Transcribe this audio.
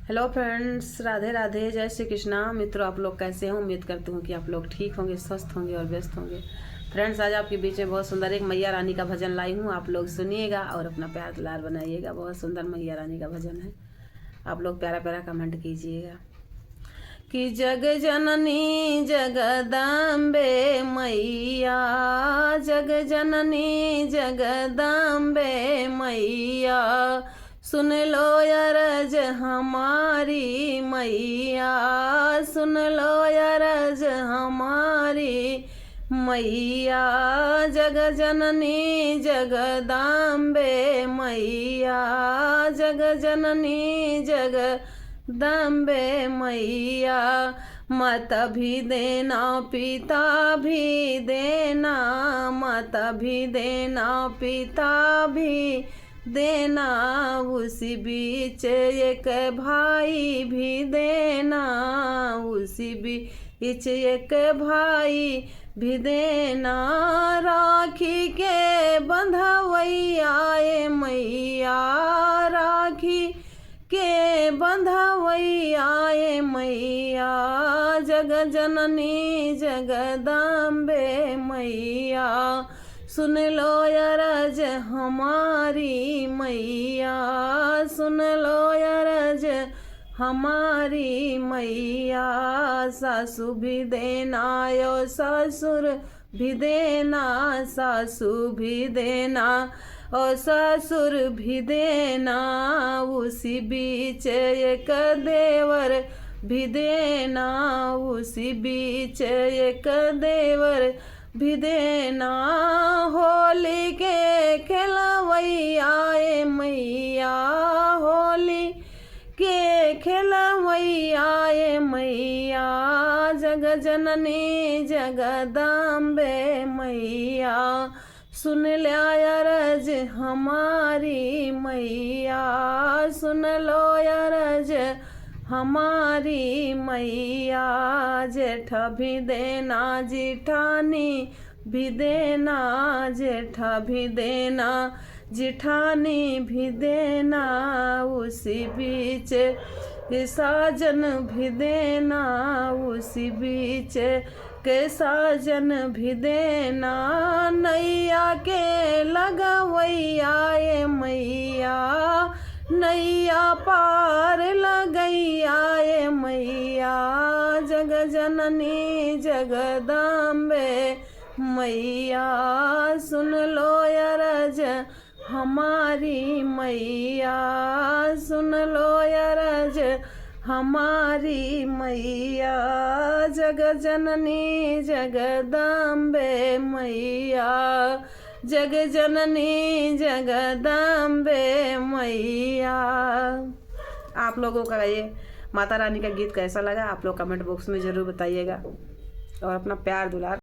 Hello friends, Radhe Radhe, जय श्री कृष्णा। मित्रों, आप लोग कैसे हो? उम्मीद करती हूँ कि आप लोग ठीक होंगे, स्वस्थ होंगे और व्यस्त होंगे। फ्रेंड्स, आज आपके बीच में बहुत सुंदर एक मैया रानी का भजन लाई हूँ। आप लोग सुनिएगा और अपना प्यार दुलार बनाइएगा। बहुत सुंदर मैया रानी का भजन है। आप लोग प्यारा प्यारा कमेंट कीजिएगा कि जग जननी जगदम्बे मैया, जग जननी जगदम्बे मैया, सुन लो अरज हमारी मैया, सुन लो अरज हमारी मैया, जग जननी जगदम्बे मैया, जग जननी जगदम्बे मैया, माता भी देना पिता भी देना, माता भी देना पिता भी देना, उसी बीच एक भाई भी देना, उसी बीच एक भाई भी देना, राखी के बंधवैया मैया, राखी के बंधवैया मैया, जग जननी जगदम्बे मैया, सुन लो अरज हमारी मैया, सुन लो अरज हमारी मैया, सासू भी देना यो ससुर भी देना, सासू भी देना और ससुर भी देना, उसी बीच एक देवर भी देना, उसी बीच एक देवर भी देना, होली के खेलवैया मैया, होली के खेलवैया मैया, जग जननी जगदम्बे मैया, सुन लिया अरज हमारी मैया, सुन लो अरज हमारी मैया, जेठा भी देना जिठानी भी देना, जेठा भी देना जिठानी भी देना, उसी बीच साजन भी देना, उसी बीच के साजन भी देना, नैया के लगवैया मैया, नैया पार लगैया मैया, जग जननी जगदम्बे मैया, सुन लो अरज हमारी मैया, सुन लो अरज हमारी मैया, जग जननी जगदम्बे मैया, जग जननी जगदम्बे मैया। आप लोगों का ये माता रानी का गीत कैसा लगा? आप लोग कमेंट बॉक्स में ज़रूर बताइएगा और अपना प्यार दुलार